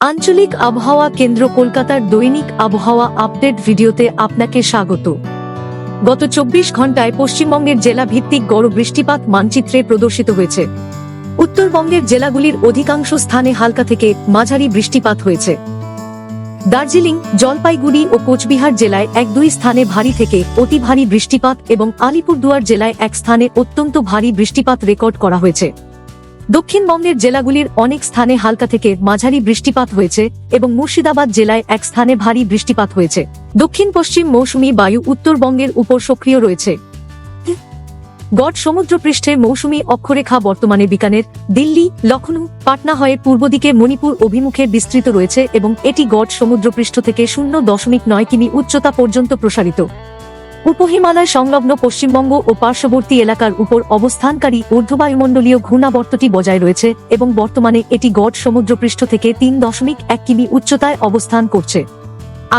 আঞ্চলিক আবহাওয়া কেন্দ্র কলকাতার দৈনিক আবহাওয়া আপডেট ভিডিওতে আপনাকে স্বাগত। গত 24 ঘন্টায় পশ্চিমবঙ্গের জেলা ভিত্তিক গড় বৃষ্টিপাত মানচিত্রে প্রদর্শিত হয়েছে। উত্তরবঙ্গের জেলাগুলির অধিকাংশ স্থানে হালকা থেকে মাঝারি বৃষ্টিপাত হয়েছে। দার্জিলিং, জলপাইগুড়ি ও কোচবিহার জেলায় 1-2 স্থানে ভারী থেকে অতি ভারী বৃষ্টিপাত এবং আলিপুরদুয়ার জেলায় এক স্থানে অত্যন্ত ভারী বৃষ্টিপাত রেকর্ড করা হয়েছে। দক্ষিণবঙ্গের জেলাগুলির অনেক স্থানে হালকা থেকে মাঝারি বৃষ্টিপাত হয়েছে এবং মুর্শিদাবাদ জেলায় এক স্থানে ভারী বৃষ্টিপাত হয়েছে। দক্ষিণ পশ্চিম মৌসুমী বায়ু উত্তরবঙ্গের উপর সক্রিয় রয়েছে। গড় সমুদ্রপৃষ্ঠে মৌসুমী অক্ষরেখা বর্তমানে বিকানের, দিল্লি, লখনউ, পাটনা হয়ে পূর্ব দিকে মণিপুর অভিমুখে বিস্তৃত রয়েছে এবং এটি গড় সমুদ্রপৃষ্ঠ থেকে 0.9 কিমি উচ্চতা পর্যন্ত প্রসারিত। উপহিমালয় সংলগ্ন পশ্চিমবঙ্গ ও পার্শ্ববর্তী এলাকার উপর অবস্থানকারী ঊর্ধ্ববায়ুমণ্ডলীয় ঘূর্ণাবর্তটি বজায় রয়েছে এবং বর্তমানে এটি গড় সমুদ্রপৃষ্ঠ থেকে 3.1 কিমি উচ্চতায় অবস্থান করছে।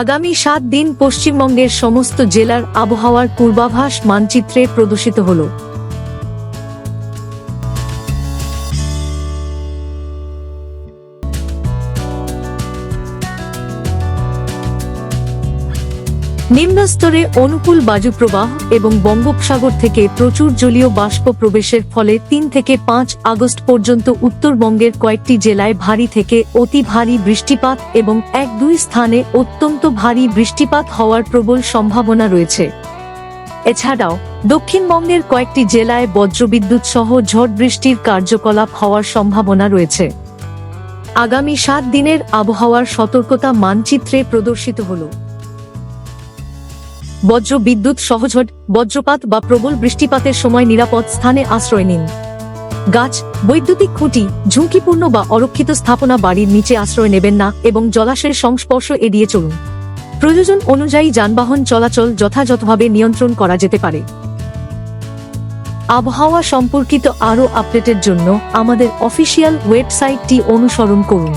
আগামী 7 দিন পশ্চিমবঙ্গের সমস্ত জেলার আবহাওয়ার পূর্বাভাস মানচিত্রে প্রদর্শিত হল। নিম্নস্তরে অনুকূল বায়ুপ্রবাহ এবং বঙ্গোপসাগর থেকে প্রচুর জলীয় বাষ্প প্রবেশের ফলে 3 থেকে 5 আগস্ট পর্যন্ত উত্তরবঙ্গের কয়েকটি জেলায় ভারী থেকে অতি ভারী বৃষ্টিপাত এবং 1-2 স্থানে অত্যন্ত ভারী বৃষ্টিপাত হওয়ার প্রবল সম্ভাবনা রয়েছে। এছাড়াও দক্ষিণবঙ্গের কয়েকটি জেলায় বজ্রবিদ্যুৎ সহ ঝড় বৃষ্টির কার্যকলাপ হওয়ার সম্ভাবনা রয়েছে। আগামী 7 দিনের আবহাওয়ার সতর্কতা মানচিত্রে প্রদর্শিত হল। বজ্র বিদ্যুৎ সহঝড়, বজ্রপাত বা প্রবল বৃষ্টিপাতের সময় নিরাপদ স্থানে আশ্রয় নিন। গাছ, বৈদ্যুতিক খুঁটি, ঝুঁকিপূর্ণ বা অরক্ষিত স্থাপনা বাড়ির নিচে আশ্রয় নেবেন না এবং জলাশয়ের সংস্পর্শ এড়িয়ে চলুন। প্রয়োজন অনুযায়ী যানবাহন চলাচল যথাযথভাবে নিয়ন্ত্রণ করা যেতে পারে। আবহাওয়া সম্পর্কিত আরও আপডেটের জন্য আমাদের অফিসিয়াল ওয়েবসাইটটি অনুসরণ করুন।